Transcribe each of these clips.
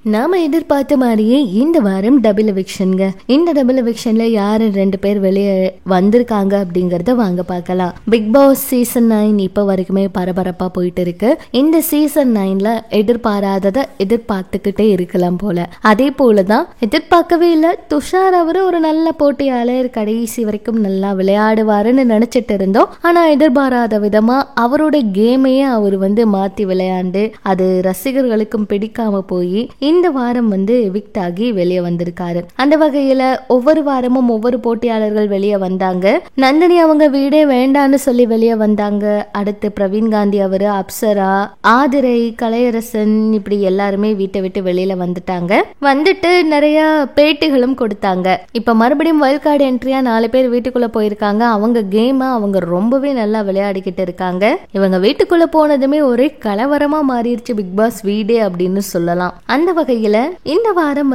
நாம எதிர்பார்த்த மாதிரியே இந்த வாரம் டபுள் எவிக்ஷன்ங்க. இந்த டபுள் எவிக்ஷன்ல யாரு 2 பேர் வெளியே வந்திருக்காங்க அப்படிங்கறத வாங்க பார்க்கலாம். பிக் பாஸ் சீசன் 9 இப்ப வரைக்குமே பரபரப்பா போயிட்டு இருக்கு. இந்த சீசன் 9ல எதிர்பாராததை எதிர்பார்த்துக்கிட்டே இருக்கலாம் போல. அதே போலதான் எதிர்பார்க்கவே இல்ல, துஷார் அவரு ஒரு நல்ல போட்டியாளர், கடைசி வரைக்கும் நல்லா விளையாடுவாருன்னு நினைச்சிட்டு இருந்தோம். ஆனா எதிர்பாராத விதமா அவரோட கேமையே அவர் மாத்தி விளையாண்டு அது ரசிகர்களுக்கும் பிடிக்காம போய் இந்த வாரம் எவிக்ட் ஆகி வெளியே வந்திருக்காரு. அந்த வகையில ஒவ்வொரு வாரமும் ஒவ்வொரு போட்டியாளர்கள் வெளியே வந்தாங்க. நந்தினி அவங்க வீடே வேண்டான்னு சொல்லி வெளியே வந்தாங்க. அடுத்து பிரவீன் காந்தி அவரு, அப்சரா, ஆதிரை, கலையரசன், இப்படி எல்லாருமே வீட்டை விட்டு வெளியில வந்துட்டாங்க. வந்துட்டு நிறைய பேட்டிகளும் கொடுத்தாங்க. இப்ப மறுபடியும் வைல்ட் கார்டு என்ட்ரியா 4 பேர் வீட்டுக்குள்ள போயிருக்காங்க. அவங்க கேம அவங்க ரொம்பவே நல்லா விளையாடிக்கிட்டு இருக்காங்க. இவங்க வீட்டுக்குள்ள போனதுமே ஒரே கலவரமா மாறிடுச்சு பிக் பாஸ் வீடே அப்படின்னு சொல்லலாம். அந்த வகையில இந்த வாரம்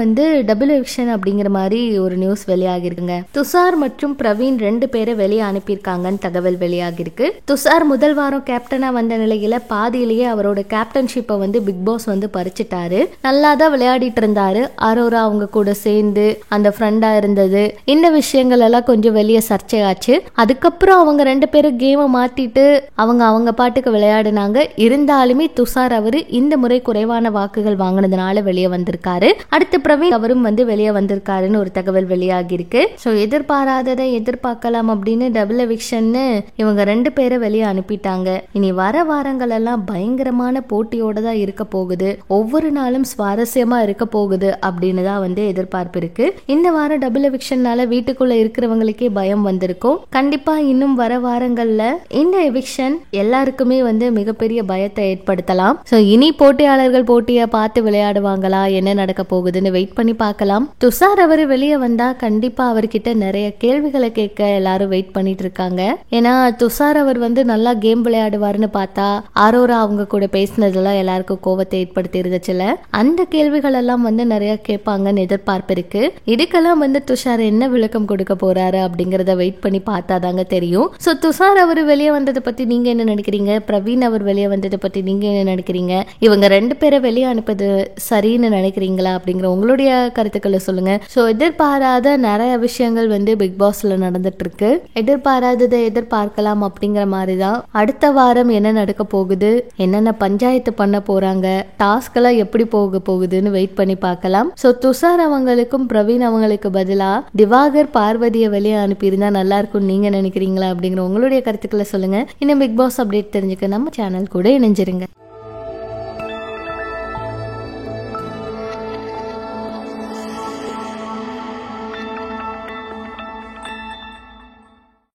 டபுள் எவிக்ஷன் அப்படிங்கிற மாதிரி ஒரு நியூஸ் வெளியாகி இருக்குங்க. துஷார் மற்றும் பிரவீன் 2 பேரை வெளியே அனுப்பியிருக்காங்கன்னு தகவல் வெளியாகி இருக்கு. துஷார் முதல் வாரம் கேப்டனா வந்த நிலையில பாதியிலேயே அவரோட கேப்டன்ஷிப்பை பிக் பாஸ் பறிச்சுட்டாரு. நல்லா தான் விளையாடிட்டு இருந்தாரு. அரோரா அவங்க கூட சேர்ந்து அந்த ஃப்ரெண்டா இருந்தது. இந்த விஷயங்கள் எல்லாம் கொஞ்சம் வெளியே சர்ச்சையாச்சு. அதுக்கப்புறம் அவங்க 2 பேரும் கேமை மாத்திட்டு அவங்க பாட்டுக்கு விளையாடினாங்க. இருந்தாலுமே துஷார் அவரு இந்த முறை குறைவான வாக்குகள் வாங்கினதுனால வெளியே வந்திருக்காரு. அடுத்து பிரவீன் அவரும் வெளியே வந்திருக்காருன்னு ஒரு தகவல் வெளியாகி இருக்கு. சோ எதிர்பாராததை எதிர்பார்க்கலாம் அப்படின்னு டபுள் எவிக்ஷன் இவங்க 2 பேரை வெளியே அனுப்பிட்டாங்க. இனி வர வாரங்கள் எல்லாம் பயங்கரமான போட்டியோட தான் இருக்க போகுது. ஒவ்வொரு நாளும் சுவாரஸ்யமா இருக்க போகுது அப்படின்னு தான் எதிர்பார்ப்பு இருக்கு. இந்த வாரம் டபுள் எவிக்ஷன்னால வீட்டுக்குள்ள இருக்கிறவங்களுக்கே பயம் வந்திருக்கும். கண்டிப்பா இன்னும் வர வாரங்கள்ல இந்த எவிக்ஷன் எல்லாருக்குமே மிகப்பெரிய பயத்தை ஏற்படுத்தலாம். சோ இனி போட்டியாளர்கள் போட்டியை பார்த்து விளையாடுவாங்களா, என்ன நடக்க போகுதுன்னு வெயிட் பண்ணி பார்க்கலாம். துஷார் அவரு வெளியே வந்தா கண்டிப்பா அவர்கிட்ட நிறைய கேள்விகளை கேட்க எல்லாரும் வெயிட் பண்ணிட்டு இருக்காங்க. ஏன்னா துஷார் அவர் நல்லா கேம் விளையாடுவாருன்னு பார்த்தா அரோரா அவங்க கூட பேசினதெல்லாம் எல்லாருக்கும் கோவத்தை ஏற்படுத்தி இருந்துச்சுல. அந்த கேள்விகள் எல்லாம் நிறைய கேட்பாங்கன்னு எதிர்பார்ப்பு இருக்கு. இதுக்கெல்லாம் துஷார் என்ன விளக்கம் கொடுக்க போறாரு அப்படிங்கறத வெயிட் பண்ணி பார்த்தாதாங்க தெரியும். சோ துஷார் அவர் வெளியே வந்ததை பத்தி நீங்க என்ன நினைக்கிறீங்க? பிரவீன் அவர் வெளியே வந்ததை பத்தி நீங்க என்ன நினைக்கிறீங்க? இவங்க 2 பேரை வெளியே அனுப்பது சரின்னு நினைக்கிறீங்களா அப்படிங்கிற உங்களுடைய கருத்துக்களை சொல்லுங்க. சோ எதிர்பாராத நிறைய விஷயங்கள் பிக் பாஸ்ல நடந்துட்டு இருக்கு. எதிர்பாராததை எதிர்பார்க்கலாம் அப்படிங்கிற மாதிரிதான் அடுத்த வாரம் என்ன நடக்க போகுது, என்னென்ன பஞ்சாயத்து பண்ண போறாங்க, டாஸ்க் எல்லாம் எப்படி போக போகுதுன்னு வெயிட் பண்ணி பார்க்கலாம். சோ துஷார் அவங்களுக்கும் பிரவீன் அவங்களுக்கு பதிலா திவாகர், பார்வதியை வெளியே அனுப்பியிருந்தா நல்லா இருக்கும் நீங்க நினைக்கிறீங்களா அப்படிங்கிற உங்களுடைய கருத்துக்களை சொல்லுங்க. இன்னும் பிக் பாஸ் அப்டேட் தெரிஞ்சுக்க நம்ம சேனல் கூட இணைஞ்சிருங்க.